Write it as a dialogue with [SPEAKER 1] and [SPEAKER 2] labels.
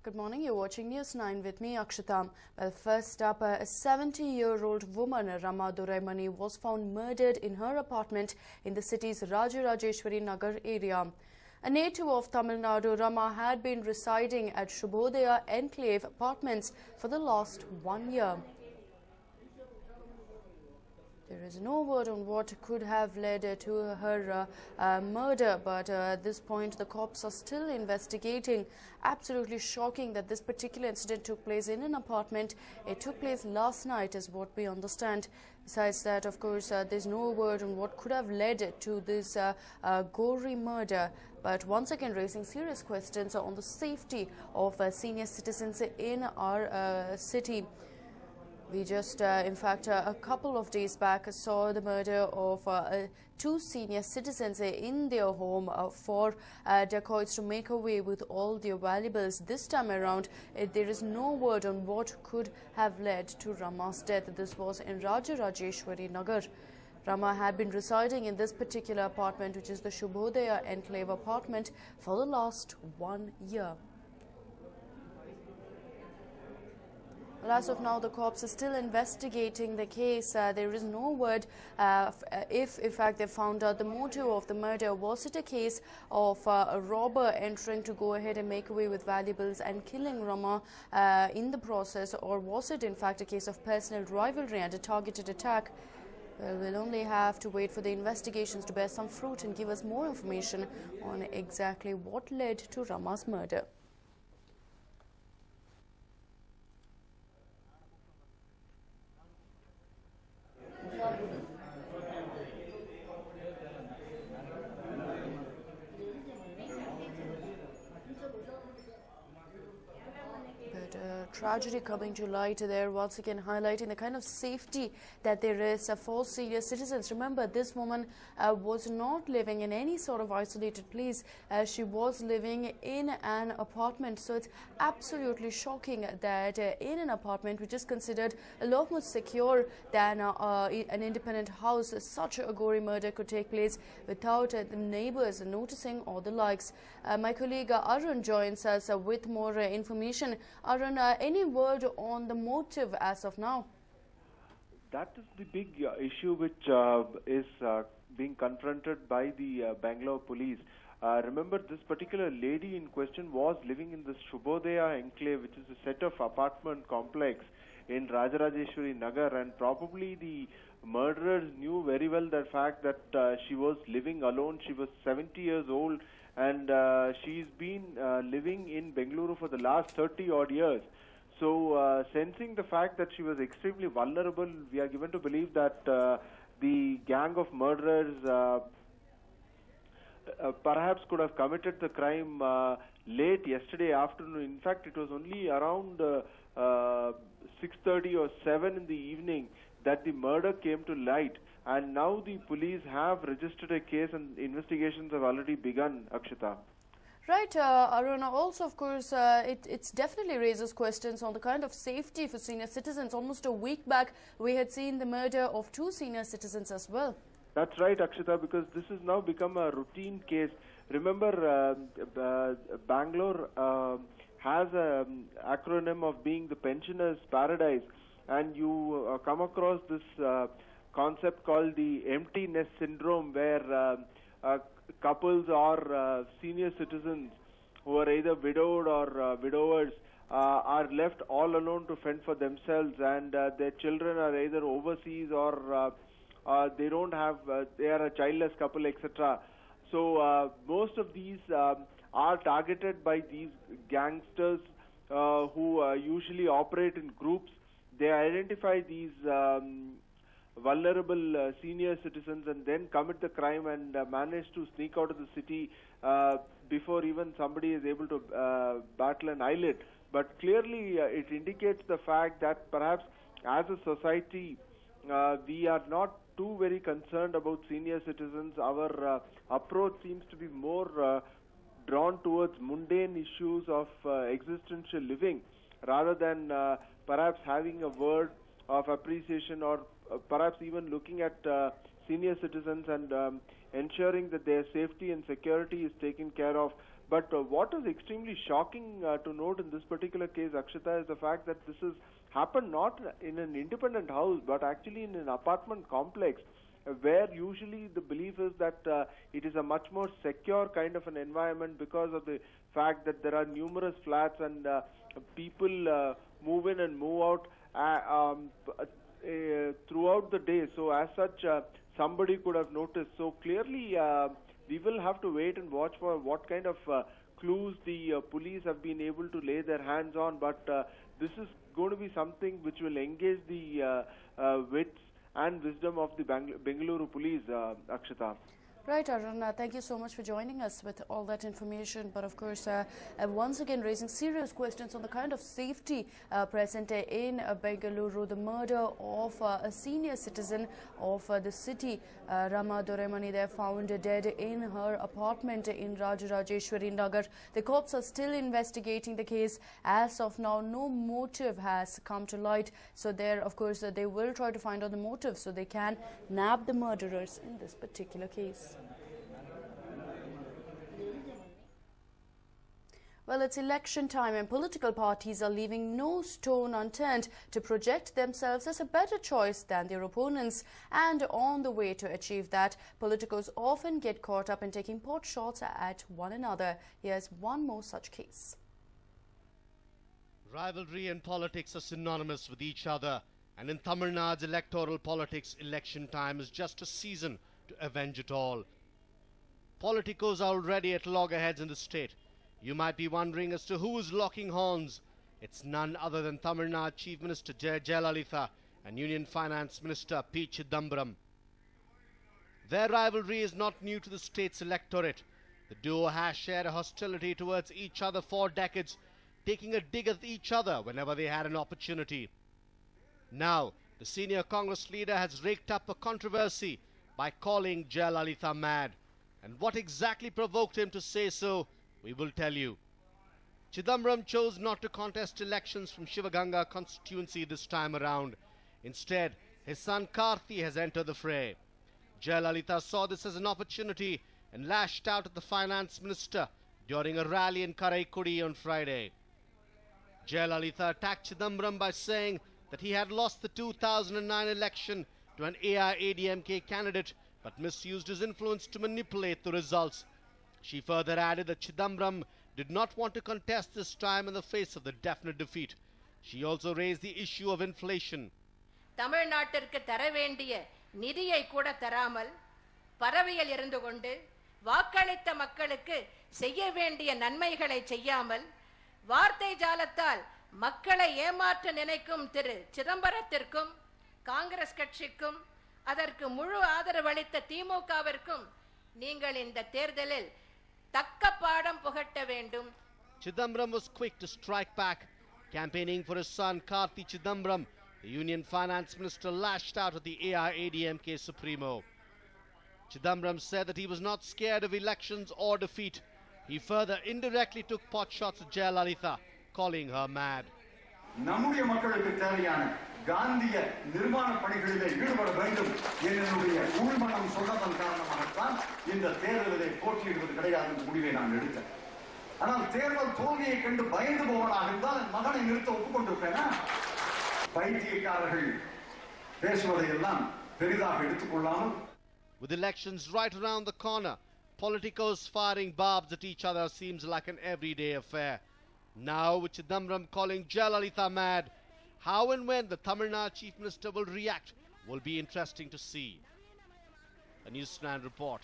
[SPEAKER 1] Good morning. You're watching News 9 with me, Akshita. Well, first up, a 70-year-old woman, Rama Doraimani, was found murdered in her apartment in the city's Rajarajeswari Nagar area. A native of Tamil Nadu, Rama had been residing at Shubhodaya Enclave apartments for the last 1 year. There is no word on what could have led to her murder, but at this point the cops are still investigating. Absolutely shocking that this particular incident took place in an apartment. It took place last night is what we understand. Besides that, of course, there's no word on what could have led to this gory murder. But once again raising serious questions on the safety of senior citizens in our city. We just, in fact, a couple of days back saw the murder of two senior citizens in their home for dacoits to make away with all their valuables. This time around, there is no word on what could have led to Rama's death. This was in Rajarajeswari Nagar. Rama had been residing in this particular apartment, which is the Shubhodaya Enclave apartment, for the last 1 year. Well, as of now, the cops are still investigating the case. There is no word if, in fact, they found out the motive of the murder. Was it a case of a robber entering to go ahead and make away with valuables and killing Rama in the process, or was it, in fact, a case of personal rivalry and a targeted attack? Well, we'll only have to wait for the investigations to bear some fruit and give us more information on exactly what led to Rama's murder. Tragedy coming to light there, once again highlighting the kind of safety that there is for senior citizens. Remember, this woman was not living in any sort of isolated place. She was living in an apartment. So it's absolutely shocking that in an apartment which is considered a lot more secure than an independent house, such a gory murder could take place without the neighbors noticing or the likes. My colleague Arun joins us with more information. Arun, any word on the motive as of now?
[SPEAKER 2] That is the big issue which is being confronted by the Bangalore police. Remember, this particular lady in question was living in the Shubhodaya Enclave, which is a set of apartment complex in Rajarajeswari Nagar, and probably the murderers knew very well the fact that she was living alone. She was 70 years old, and she's been living in Bengaluru for the last 30 odd years. So, sensing the fact that she was extremely vulnerable, we are given to believe that the gang of murderers perhaps could have committed the crime late yesterday afternoon. In fact, it was only around 6:30 or 7 in the evening that the murder came to light. And now the police have registered a case and investigations have already begun, Akshita.
[SPEAKER 1] Right, Aruna. Also, of course, it definitely raises questions on the kind of safety for senior citizens. Almost a week back, we had seen the murder of two senior citizens as well.
[SPEAKER 2] That's right, Akshita, because this has now become a routine case. Remember, Bangalore has an acronym of being the pensioner's paradise, and you come across this concept called the empty nest syndrome, where couples or senior citizens who are either widowed or widowers are left all alone to fend for themselves, and their children are either overseas or they don't have, they are a childless couple, etc. So most of these are targeted by these gangsters who usually operate in groups. They identify these vulnerable senior citizens and then commit the crime and manage to sneak out of the city before even somebody is able to battle an eyelid. But clearly it indicates the fact that perhaps as a society we are not too very concerned about senior citizens. Our approach seems to be more drawn towards mundane issues of existential living rather than perhaps having a word of appreciation or perhaps even looking at senior citizens and ensuring that their safety and security is taken care of But what is extremely shocking to note in this particular case, Akshita, is the fact that this has happened not in an independent house, but actually in an apartment complex, where usually the belief is that it is a much more secure kind of an environment because of the fact that there are numerous flats and people move in and move out throughout the day. So as such, somebody could have noticed. So clearly, we will have to wait and watch for what kind of clues the police have been able to lay their hands on. But this is going to be something which will engage the wits and wisdom of the Bengaluru police, Akshita.
[SPEAKER 1] Right, Arun, thank you so much for joining us with all that information. But of course, once again raising serious questions on the kind of safety present in Bengaluru. The murder of a senior citizen of the city, Rama Doraimani, they found dead in her apartment in Rajarajeshwari Nagar. The cops are still investigating the case. As of now, no motive has come to light. So there, of course, they will try to find out the motive so they can nab the murderers in this particular case. Well, it's election time and political parties are leaving no stone unturned to project themselves as a better choice than their opponents. And on the way to achieve that, politicos often get caught up in taking pot shots at one another. Here's one more such case.
[SPEAKER 3] Rivalry and politics are synonymous with each other. And in Tamil Nadu's electoral politics, election time is just a season to avenge it all. Politicos are already at loggerheads in the state. You might be wondering as to who is locking horns. It's none other than Tamil Nadu Chief Minister Jayalalitha and Union Finance Minister P. Chidambaram. Their rivalry is not new to the state's electorate. The duo has shared a hostility towards each other for decades, taking a dig at each other whenever they had an opportunity. Now, the senior Congress leader has raked up a controversy by calling Jayalalitha mad. And what exactly provoked him to say so, we will tell you. Chidambaram chose not to contest elections from Shivaganga constituency this time around. Instead, his son Karthi has entered the fray. Jayalalitha saw this as an opportunity and lashed out at the finance minister during a rally in Karaikudi on Friday. Jayalalitha attacked Chidambaram by saying that he had lost the 2009 election to an AIADMK candidate but misused his influence to manipulate the results. She further added that Chidambaram did not want to contest this time in the face of the definite defeat. She also raised the issue of inflation.
[SPEAKER 4] Tamil Nadirku tara vendiya nidiyai kuda tharamal paraviyal irundu kondu vaakalitta makkalukku seyya vendiya nanmaigalai seyyamal vaarthai jaalathal makkalai ஏமாற்ற நினைக்கும் திரு சிதம்பரத்திற்கும் காங்கிரஸ் கட்சிக்கும் அதற்கு முழு ஆதரவு அளித்த திமுகவிற்கும் நீங்கள் இந்த தேர்தலில் தக்க பாடம் புகட்ட வேண்டும்.
[SPEAKER 3] Chidambaram was quick to strike back. Campaigning for his son Karthi Chidambaram, the Union Finance Minister lashed out at the AIADMK Supremo. Chidambaram said that he was not scared of elections or defeat. He further indirectly took pot shots at Jayalalitha, calling her mad.
[SPEAKER 5] நம்முடைய மக்களுக்கு தேவையான காந்திய நிர்மாண பணிகளிலே ஈடுபட வேண்டும் என்னுடைய உள்மனம் சொன்னதன் காரணமாகத்தான் இந்த தேர்தலிலே போட்டியிடுவது கிடையாது என்ற முடிவை நான் எடுத்தேன். ஆனால் தேர்தல் தோல்வியை கண்டு பயந்து போவதாக இருந்தால் மகனை நிறுத்த ஒப்புக்கொண்டிருப்பேனா? பைத்தியக்காரர்கள் பேசுவதையெல்லாம் பெரிதாக எடுத்துக்கொள்ளாமல்.
[SPEAKER 3] With elections right around the corner, politicos firing barbs at each other seems like an everyday affair. Now, with Chidambaram calling Jayalalitha mad, how and when the Tamil Nadu Chief Minister will react will be interesting to see. A News9 report.